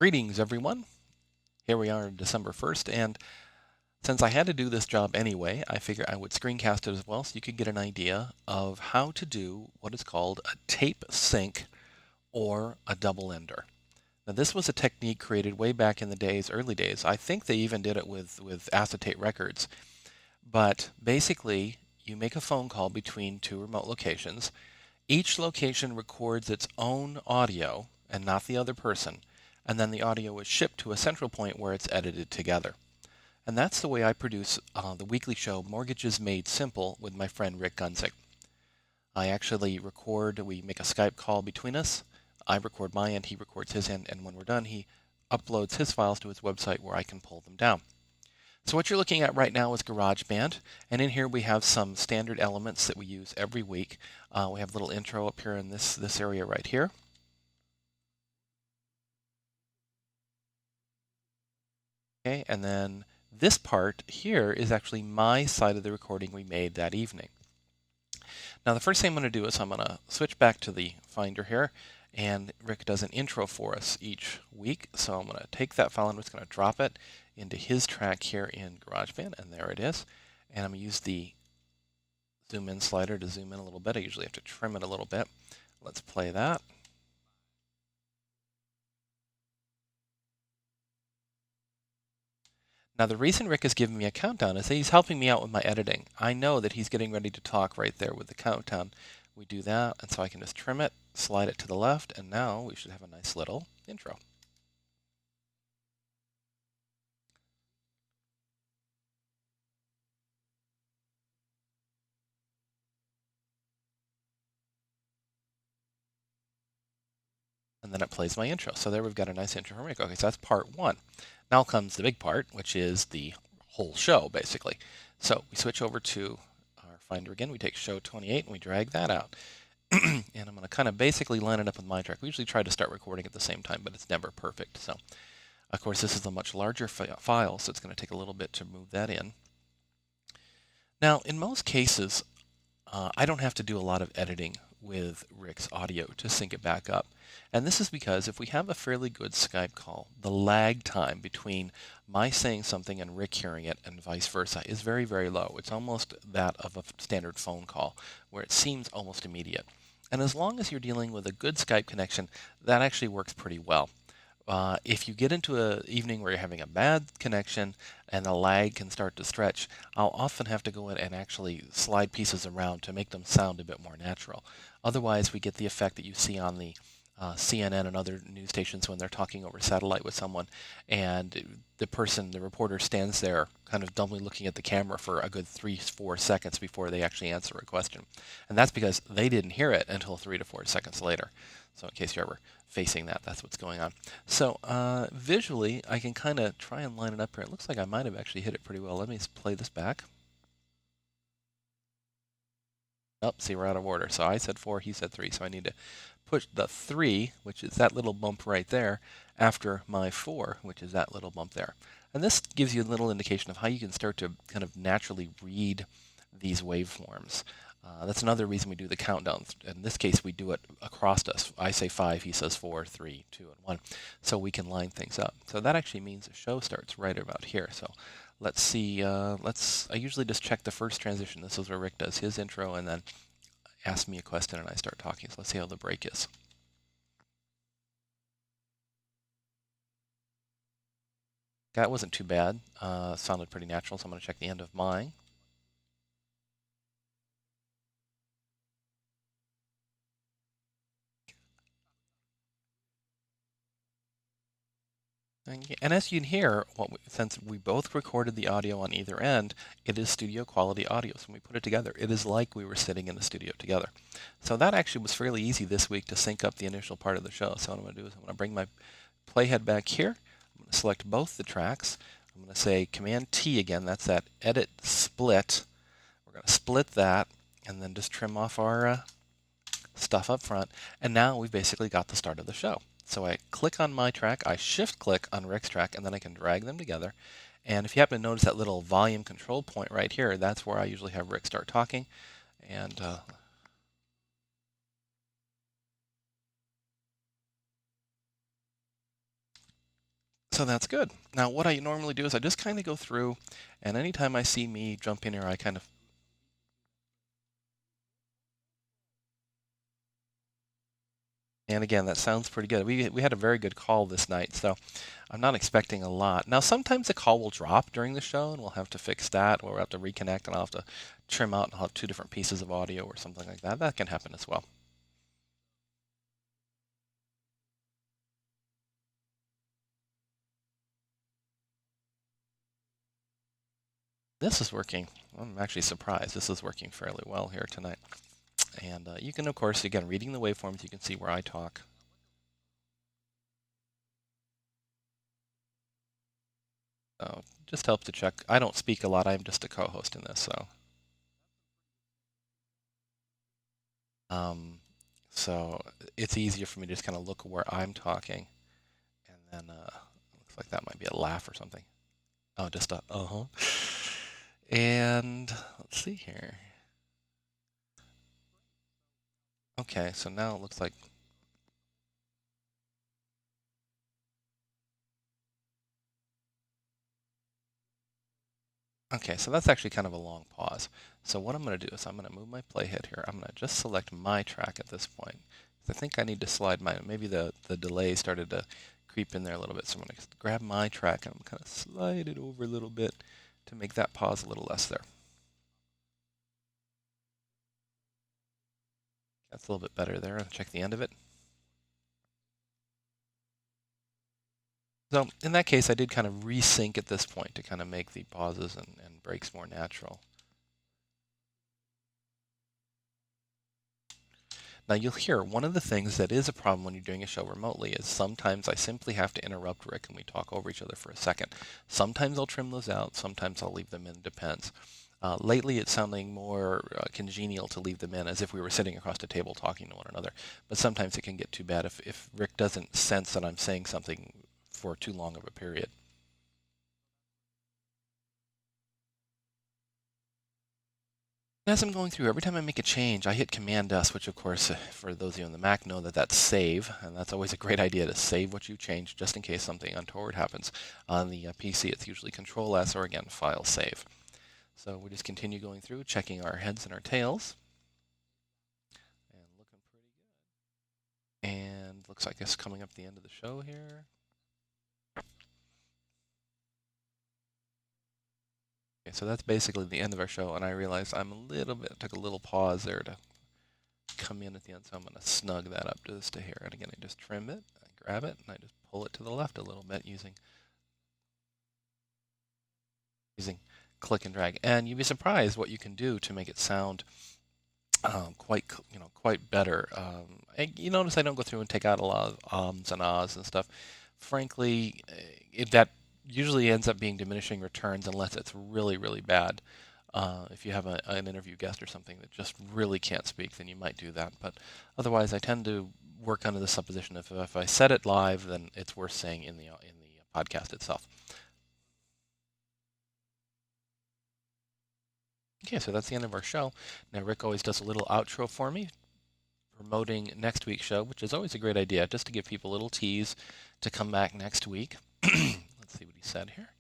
Greetings, everyone. Here we are December 1st, and since I had to do this job anyway, I figured I would screencast it as well so you could get an idea of how to do what is called a tape sync or a double ender. Now, this was a technique created way back in the early days. I think they even did it with acetate records. But basically, you make a phone call between two remote locations. Each location records its own audio and not the other person, and then the audio is shipped to a central point where it's edited together. And that's the way I produce the weekly show Mortgages Made Simple with my friend Rick Gunzig. I actually we make a Skype call between us. I record my end, he records his end, and when we're done, he uploads his files to his website where I can pull them down. So what you're looking at right now is GarageBand, and in here we have some standard elements that we use every week. We have a little intro up here in this area right here. Okay, and then this part here is actually my side of the recording we made that evening. Now the first thing I'm going to do is I'm going to switch back to the Finder here, and Rick does an intro for us each week. So I'm going to take that file and I'm just going to drop it into his track here in GarageBand, and there it is. And I'm going to use the zoom in slider to zoom in a little bit. I usually have to trim it a little bit. Let's play that. Now the reason Rick is giving me a countdown is that he's helping me out with my editing. I know that he's getting ready to talk right there with the countdown. We do that, and so I can just trim it, slide it to the left, and now we should have a nice little intro. And then it plays my intro. So there we've got a nice intro from Rick. Okay, so that's part one. Now comes the big part, which is the whole show, basically. So we switch over to our Finder again. We take show 28 and we drag that out. And I'm going to kind of basically line it up with my track. We usually try to start recording at the same time, but it's never perfect. So, of course, this is a much larger file, so it's going to take a little bit to move that in. Now, in most cases, I don't have to do a lot of editing with Rick's audio to sync it back up. And this is because if we have a fairly good Skype call, the lag time between my saying something and Rick hearing it and vice versa is very, very low. It's almost that of a standard phone call where it seems almost immediate. And as long as you're dealing with a good Skype connection, that actually works pretty well. If you get into an evening where you're having a bad connection and the lag can start to stretch, I'll often have to go in and actually slide pieces around to make them sound a bit more natural. Otherwise, we get the effect that you see on the CNN and other news stations when they're talking over satellite with someone, and the reporter stands there kind of dumbly looking at the camera for a good 3-4 seconds before they actually answer a question. And that's because they didn't hear it until 3 to 4 seconds later. So in case you're ever facing that, that's what's going on. So visually, I can kind of try and line it up here. It looks like I might have actually hit it pretty well. Let me play this back. Oh, see, we're out of order. So I said 4, he said 3. So I need to push the 3, which is that little bump right there, after my 4, which is that little bump there. And this gives you a little indication of how you can start to kind of naturally read these waveforms. That's another reason we do the countdown. In this case, we do it across us. I say 5, he says 4, 3, 2, and 1, so we can line things up. So that actually means the show starts right about here. So let's see. I usually just check the first transition. This is where Rick does his intro and then asks me a question and I start talking. So let's see how the break is. That wasn't too bad. Sounded pretty natural, so I'm going to check the end of mine. And as you can hear, since we both recorded the audio on either end, it is studio quality audio. So when we put it together, it is like we were sitting in the studio together. So that actually was fairly easy this week to sync up the initial part of the show. So what I'm going to do is I'm going to bring my playhead back here. I'm going to select both the tracks. I'm going to say Command T again. That's that edit split. We're going to split that and then just trim off our stuff up front. And now we've basically got the start of the show. So I click on my track, I shift click on Rick's track, and then I can drag them together. And if you happen to notice that little volume control point right here, that's where I usually have Rick start talking. And So that's good. Now, what I normally do is I just kind of go through, and anytime I see me jump in here, I kind of. And again, that sounds pretty good. We had a very good call this night, so I'm not expecting a lot. Now, sometimes the call will drop during the show, and we'll have to fix that, or we'll have to reconnect, and I'll have to trim out and I'll have two different pieces of audio or something like that. That can happen as well. This is working. I'm actually surprised. This is working fairly well here tonight. And you can, of course, again, reading the waveforms, you can see where I talk. So just helps to check. I don't speak a lot. I'm just a co-host in this, so. Um, so it's easier for me to just kind of look where I'm talking, and then looks like that might be a laugh or something. Oh, just a uh-huh. And let's see here. Okay, so now it looks like. Okay, so that's actually kind of a long pause. So what I'm going to do is I'm going to move my playhead here. I'm going to just select my track at this point. I think I need to slide my, maybe the delay started to creep in there a little bit. So I'm going to grab my track and I'm kind of slide it over a little bit to make that pause a little less there. That's a little bit better there. Check the end of it. So in that case, I did kind of resync at this point to kind of make the pauses and breaks more natural. Now you'll hear one of the things that is a problem when you're doing a show remotely is sometimes I simply have to interrupt Rick and we talk over each other for a second. Sometimes I'll trim those out, sometimes I'll leave them in, depends. Lately it's sounding more congenial to leave them in as if we were sitting across the table talking to one another. But sometimes it can get too bad if Rick doesn't sense that I'm saying something for too long of a period. As I'm going through, every time I make a change, I hit Command S, which of course, for those of you on the Mac know that that's save, and that's always a great idea to save what you changed just in case something untoward happens. On the PC, it's usually Control S or again, File Save. So we just continue going through, checking our heads and our tails, and looking pretty good. And looks like it's coming up the end of the show here. Okay, so that's basically the end of our show, and I realized I'm a little bit, took a little pause there to come in at the end, so I'm going to snug that up just to here. And again, I just trim it, I grab it, and I just pull it to the left a little bit using click and drag. And you'd be surprised what you can do to make it sound quite better. You notice I don't go through and take out a lot of ums and ahs and stuff. Frankly, that usually ends up being diminishing returns unless it's really, really bad. If you have an interview guest or something that just really can't speak, then you might do that. But otherwise, I tend to work under the supposition if I set it live, then it's worth saying in the podcast itself. Okay, so that's the end of our show. Now, Rick always does a little outro for me, promoting next week's show, which is always a great idea, just to give people a little tease to come back next week. Let's see what he said here.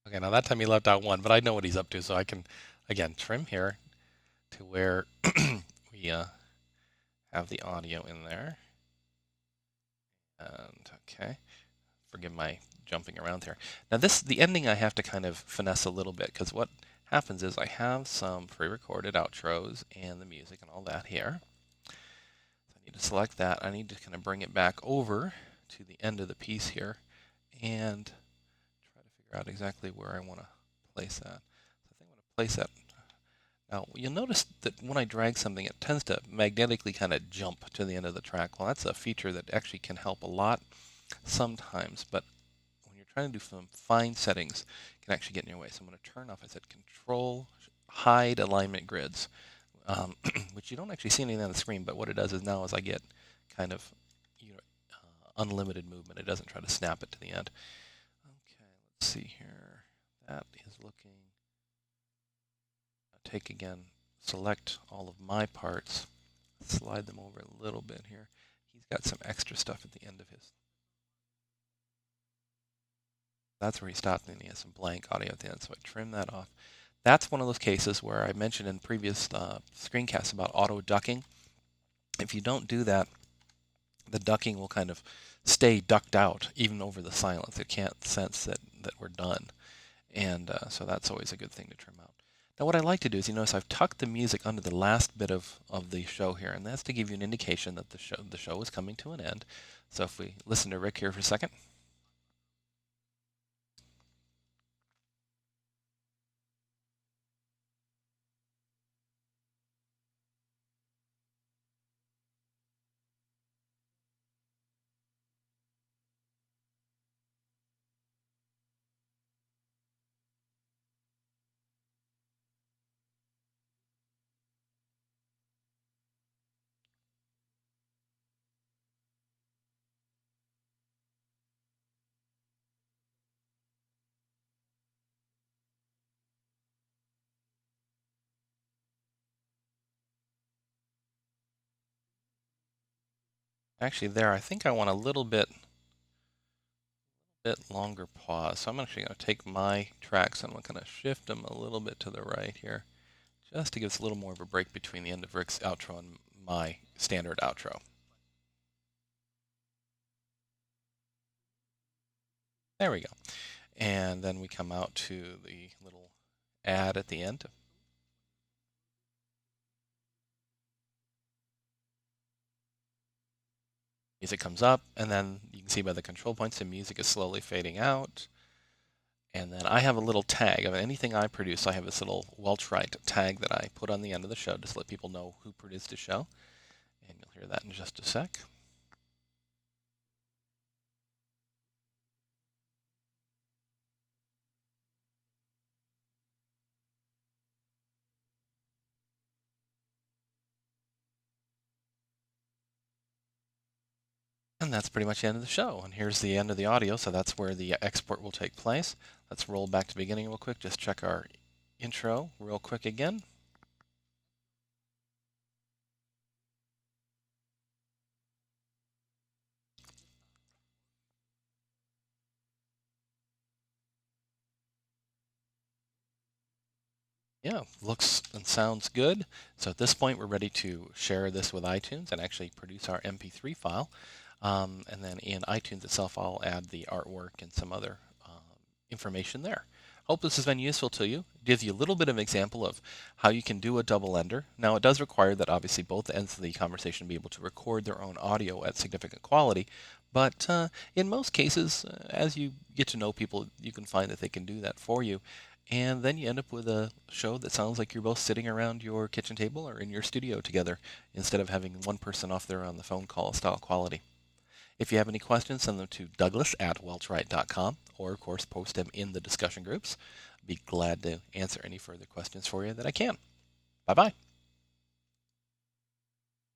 Okay, now that time he left out one, but I know what he's up to, so I can, again, trim here to where we have the audio in there. And, okay, forgive my jumping around here. Now the ending I have to kind of finesse a little bit, because what happens is I have some pre-recorded outros and the music and all that here. So I need to select that. I need to kind of bring it back over to the end of the piece here and try to figure out exactly where I want to place that. So I think I'm going to place that. Now, you'll notice that when I drag something, it tends to magnetically kind of jump to the end of the track. Well, that's a feature that actually can help a lot sometimes, but when you're trying to do some fine settings, it can actually get in your way. So I'm going to turn off, I said, Control, Hide Alignment Grids, which you don't actually see anything on the screen, but what it does is now as I get kind of unlimited movement, it doesn't try to snap it to the end. Okay, let's see here. That is looking... take again select all of my parts, slide them over a little bit here. He's got some extra stuff at the end of his. That's where he stopped, and he has some blank audio at the end, so I trim that off. That's one of those cases where I mentioned in previous screencasts about auto ducking. If you don't do that, the ducking will kind of stay ducked out even over the silence. It can't sense that we're done. And so that's always a good thing to trim out. Now what I like to do is, you notice I've tucked the music under the last bit of the show here, and that's to give you an indication that the show is coming to an end. So if we listen to Rick here for a second. Actually there, I think I want a little bit longer pause. So I'm actually going to take my tracks and I'm going to shift them a little bit to the right here, just to give us a little more of a break between the end of Rick's outro and my standard outro. There we go. And then we come out to the little ad at the end. Music comes up, and then you can see by the control points the music is slowly fading out. And then I have a little tag of anything I produce. I have this little Welch tag that I put on the end of the show just to let people know who produced the show. And you'll hear that in just a sec. And that's pretty much the end of the show. And here's the end of the audio, so that's where the export will take place. Let's roll back to the beginning real quick. Just check our intro real quick again. Yeah, looks and sounds good. So at this point, we're ready to share this with iTunes and actually produce our MP3 file. And then in iTunes itself, I'll add the artwork and some other information there. Hope this has been useful to you. It gives you a little bit of an example of how you can do a double ender. Now, it does require that obviously both ends of the conversation be able to record their own audio at significant quality. But in most cases, as you get to know people, you can find that they can do that for you. And then you end up with a show that sounds like you're both sitting around your kitchen table or in your studio together instead of having one person off there on the phone call style quality. If you have any questions, send them to douglas@welchwright.com or, of course, post them in the discussion groups. I'd be glad to answer any further questions for you that I can. Bye-bye.